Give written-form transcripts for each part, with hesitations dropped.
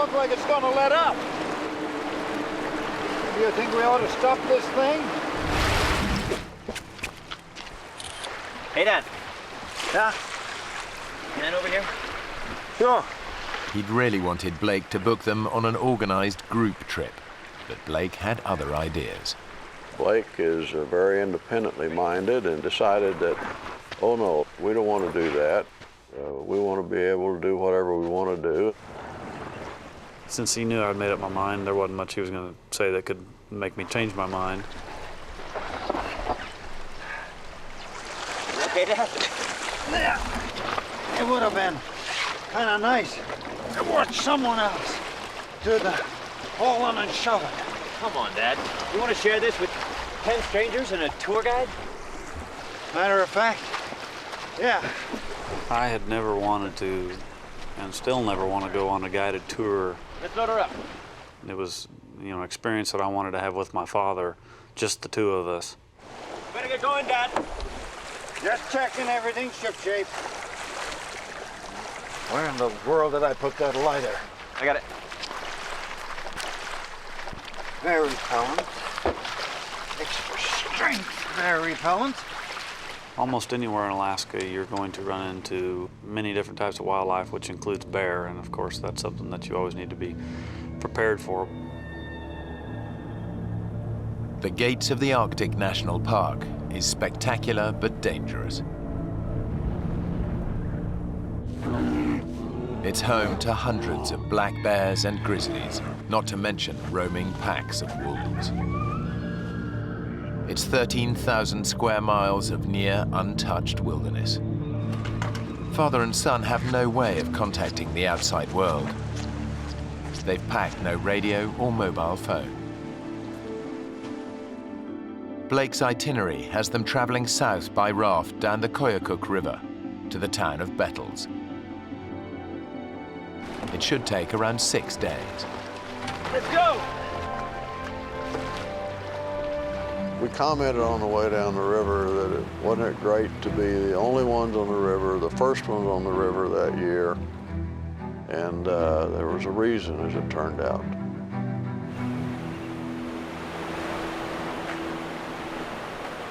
look like it's gonna let up. Do you think we ought to stop this thing? Hey, Dad. Yeah? Man over here? Sure. He'd really wanted Blake to book them on an organized group trip, but Blake had other ideas. Blake is very independently minded and decided that, oh no, we don't want to do that. We want to be able to do whatever we want to do. Since he knew I'd made up my mind, there wasn't much he was going to say that could make me change my mind. Okay, Dad? Yeah. It would have been kind of nice to watch someone else do the hauling and shoving. Come on, Dad. You want to share this with 10 strangers and a tour guide? Matter of fact, yeah. I had never wanted to, and still never want to go on a guided tour. Let's load her up. It was, an experience that I wanted to have with my father, just the two of us. Better get going, Dad. Just checking everything shipshape. Where in the world did I put that lighter? I got it. Very repellent. Extra strength, very repellent. Almost anywhere in Alaska, you're going to run into many different types of wildlife, which includes bear, and of course, that's something that you always need to be prepared for. The gates of the Arctic National Park is spectacular but dangerous. It's home to hundreds of black bears and grizzlies, not to mention roaming packs of wolves. It's 13,000 square miles of near untouched wilderness. Father and son have no way of contacting the outside world. They've packed no radio or mobile phone. Blake's itinerary has them traveling south by raft down the Koyukuk River to the town of Bettles. It should take around 6 days. Let's go! We commented on the way down the river that it wasn't it great to be the only ones on the river, the first ones on the river that year, and there was a reason, as it turned out.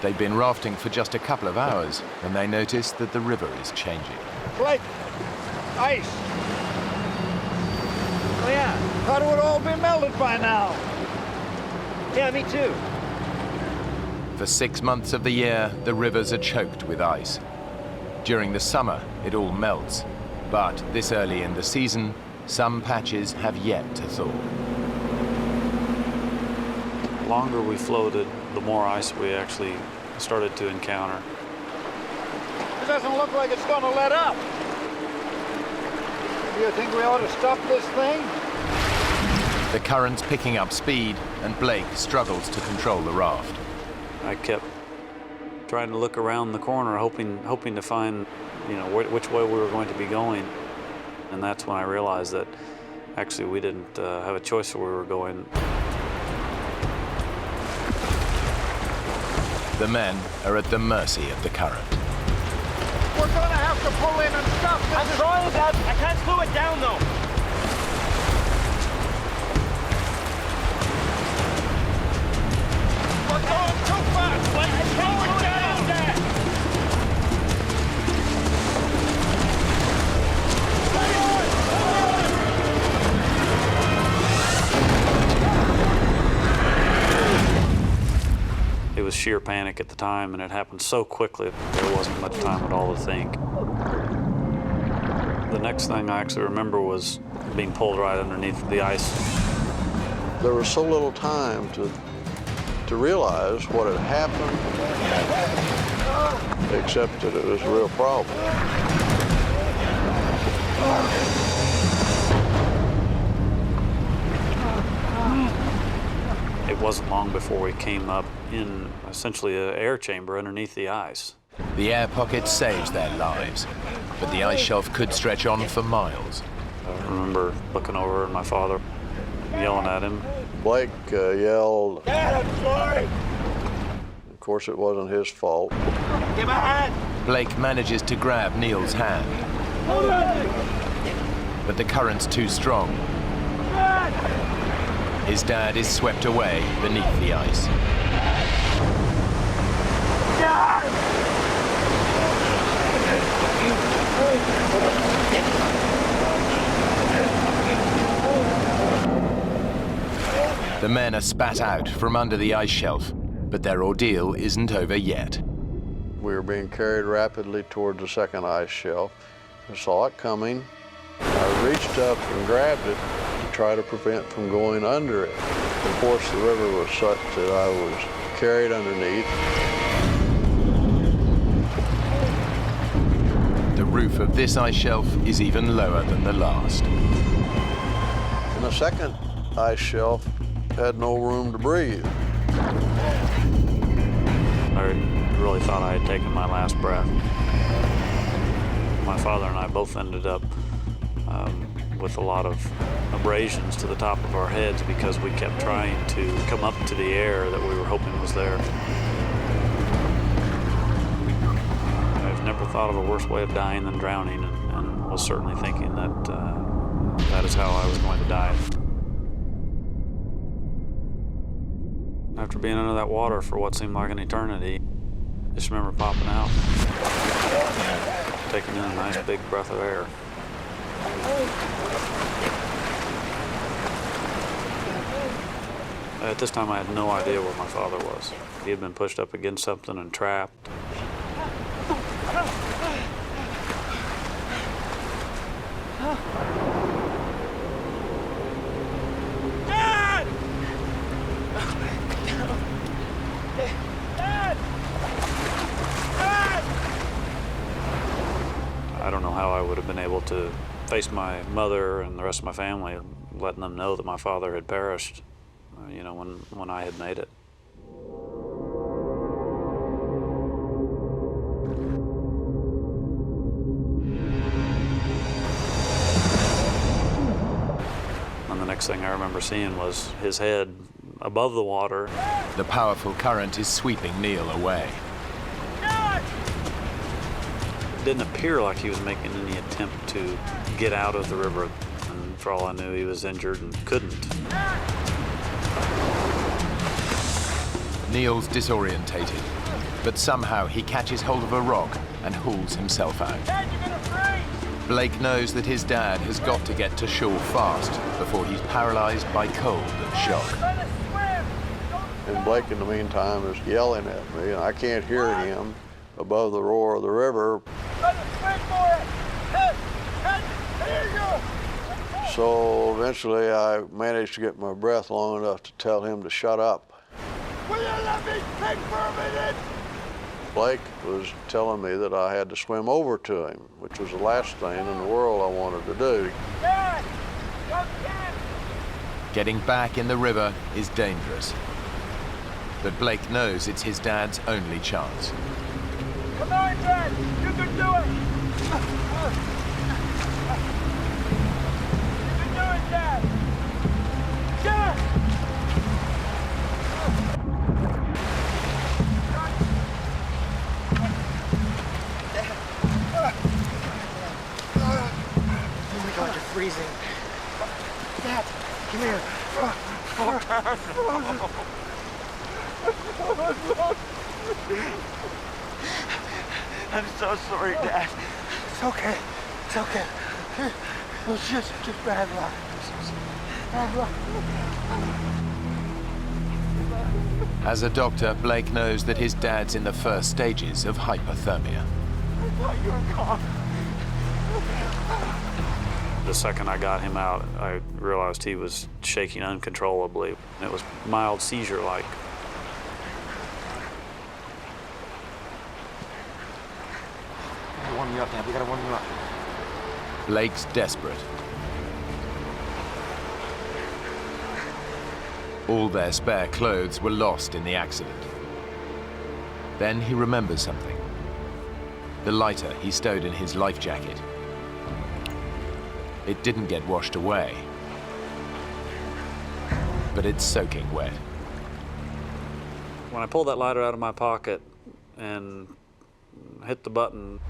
They'd been rafting for just a couple of hours when they noticed that the river is changing. Blake, ice. Oh, yeah. Thought it would all be melted by now. Yeah, me too. For 6 months of the year, the rivers are choked with ice. During the summer, it all melts. But this early in the season, some patches have yet to thaw. The longer we floated, the more ice we actually started to encounter. It doesn't look like it's gonna let up. Do you think we ought to stop this thing? The current's picking up speed, and Blake struggles to control the raft. I kept trying to look around the corner, hoping to find, which way we were going to be going. And that's when I realized that actually we didn't have a choice where we were going. The men are at the mercy of the current. We're gonna have to pull in and stop this. I'm trying, Dad. I can't slow it down, though. We're going too fast. Let's slow it down, Dad. It was sheer panic at the time, and it happened so quickly there wasn't much time at all to think. The next thing I actually remember was being pulled right underneath the ice. There was so little time to realize what had happened, except that it was a real problem. It wasn't long before we came up in essentially an air chamber underneath the ice. The air pocket saves their lives, but the ice shelf could stretch on for miles. I remember looking over at my father, yelling at him. Blake yelled. Dad, I'm sorry. Of course, it wasn't his fault. Give my hand. Blake manages to grab Neil's hand, but the current's too strong. His dad is swept away beneath the ice. The men are spat out from under the ice shelf, but their ordeal isn't over yet. We were being carried rapidly toward the second ice shelf. I saw it coming. I reached up and grabbed it to try to prevent from going under it. Of course, the river was such that I was carried underneath. The roof of this ice shelf is even lower than the last. And the second ice shelf had no room to breathe. I really thought I had taken my last breath. My father and I both ended up with a lot of abrasions to the top of our heads because we kept trying to come up to the air that we were hoping was there. I've never thought of a worse way of dying than drowning, and was certainly thinking that that is how I was going to die. After being under that water for what seemed like an eternity, I just remember popping out, taking in a nice big breath of air. At this time, I had no idea where my father was. He had been pushed up against something and trapped. Dad! Dad! Dad! I don't know how I would have been able to face my mother and the rest of my family, letting them know that my father had perished, you know, when I had made it. And the next thing I remember seeing was his head above the water. The powerful current is sweeping Neil away. It didn't appear like he was making any attempt to get out of the river, and for all I knew, he was injured and couldn't. Neil's disorientated, but somehow he catches hold of a rock and hauls himself out. Dad, you're gonna freeze! Blake knows that his dad has got to get to shore fast before he's paralyzed by cold and shock. Let us swim! And Blake, in the meantime, is yelling at me, and I can't hear him above the roar of the river. Let us swim for it! Hey! Hey! Here you go! So eventually I managed to get my breath long enough to tell him to shut up. Will you let me think for a minute? Blake was telling me that I had to swim over to him, which was the last thing in the world I wanted to do. Dad! Come get! Getting back in the river is dangerous. But Blake knows it's his dad's only chance. Come on, Dad! You can do it! You can do it, Dad! Dad! Oh my God, you're freezing. Dad, come here. I'm so sorry, Dad. It's okay. It's okay. It was just bad luck. Bad luck. As a doctor, Blake knows that his dad's in the first stages of hypothermia. I thought you were gone. The second I got him out, I realized he was shaking uncontrollably. It was mild seizure-like. We gotta warm you up, Dad. We gotta warm you up. Blake's desperate. All their spare clothes were lost in the accident. Then he remembers something. The lighter he stowed in his life jacket. It didn't get washed away, but it's soaking wet. When I pulled that lighter out of my pocket and hit the button,